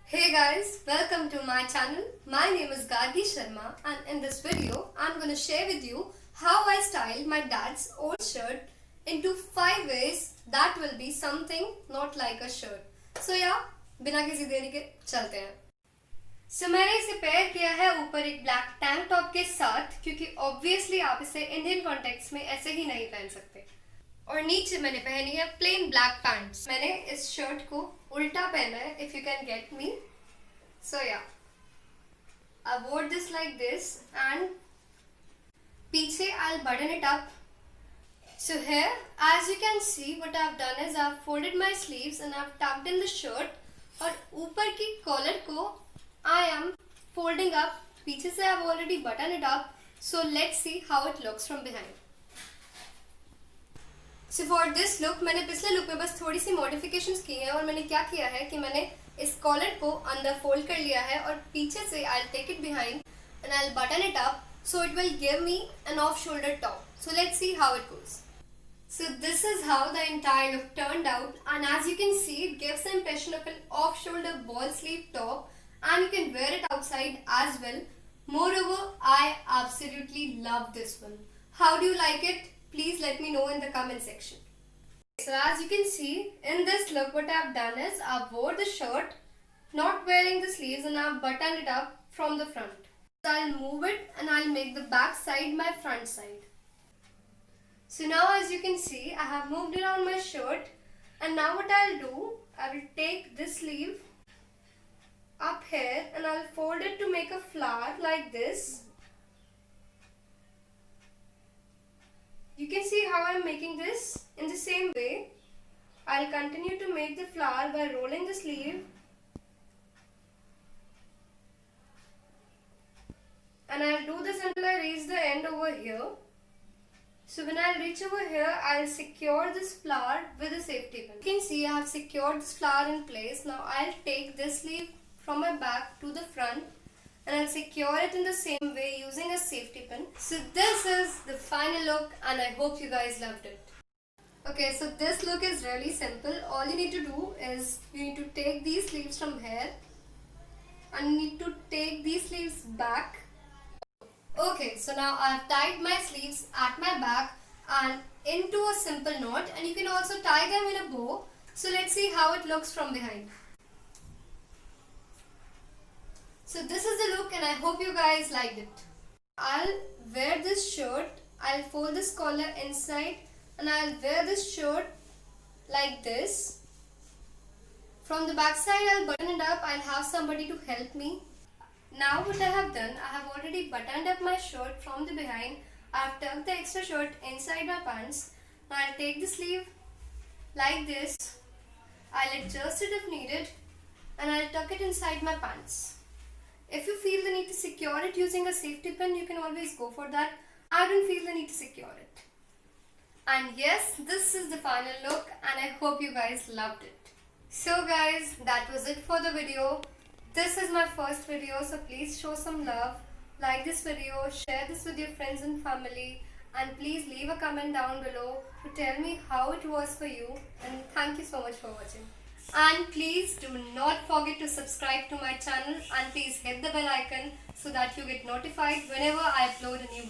Hey guys, welcome to my channel. My name is Gargi Sharma and in this video I'm going to share with you how I styled my dad's old shirt into 5 ways that will be something not like a shirt. So yeah, बिना किसी देरी के चलते हैं. So मैंने इसे pair किया है ऊपर एक ब्लैक टैंक टॉप के साथ क्योंकि ऑब्वियसली आप इसे इंडियन कॉन्टेक्स्ट में ऐसे ही नहीं पहन सकते. और नीचे मैंने पहनी है प्लेन ब्लैक पैंट्स. मैंने इस शर्ट को उल्टा पहना है if you can get me. So yeah, I wore this like this and पीछे I'll button it up. So here, as you can see, what I've done is I've folded my sleeves and I've tucked in the shirt. और ऊपर की collar को I am folding up. पीछे से I've already buttoned it up. So let's see how it looks from behind. So for this look, मैंने पिछले look में बस थोड़ी सी मॉडिफिकेशंस की हैं और मैंने क्या किया है कि मैंने इस कॉलर को अंदर फोल्ड कर लिया है और पीछे से I'll take it behind and I'll button it up so it will give me an off-shoulder top. So let's see how it goes. So this is how the entire look turned out, and as you can see, it gives the impression of an off-shoulder ball sleeve top, and you can wear it outside as well. Moreover, I absolutely love this one. How do you like it? Please let me know in the comment section. So as you can see, in this look what I have done is I wore the shirt, not wearing the sleeves, and I have buttoned it up from the front. So I'll move it and I'll make the back side my front side. So now as you can see, I have moved around my shirt, and now what I'll do, I will take this sleeve up here and I'll fold it to make a flower like this. You can see how I'm making this. In the same way, I'll continue to make the flower by rolling the sleeve, and I'll do this until I reach the end over here. So when I reach over here, I'll secure this flower with a safety pin. You can see I have secured this flower in place. Now I'll take this sleeve from my back to the front and I'll secure it in the same way using a safety pin. So this is the final look and I hope you guys loved it. Okay, so this look is really simple. All you need to do is you need to take these sleeves from here and you need to take these sleeves back. Okay, so now I have tied my sleeves at my back and into a simple knot, and you can also tie them in a bow. So let's see how it looks from behind. So this is the look and I hope you guys liked it. I'll wear this shirt, I'll fold this collar inside and I'll wear this shirt like this. From the back side I'll button it up, I'll have somebody to help me. Now what I have done, I have already buttoned up my shirt from the behind. I have tucked the extra shirt inside my pants. Now I'll take the sleeve like this. I'll adjust it if needed and I'll tuck it inside my pants. If you feel the need to secure it using a safety pin, you can always go for that. I don't feel the need to secure it. And yes, this is the final look and I hope you guys loved it. So guys, that was it for the video. This is my first video, so please show some love. Like this video, share this with your friends and family, and please leave a comment down below to tell me how it was for you, and thank you so much for watching. And please do not forget to subscribe to my channel and please hit the bell icon so that you get notified whenever I upload a new video.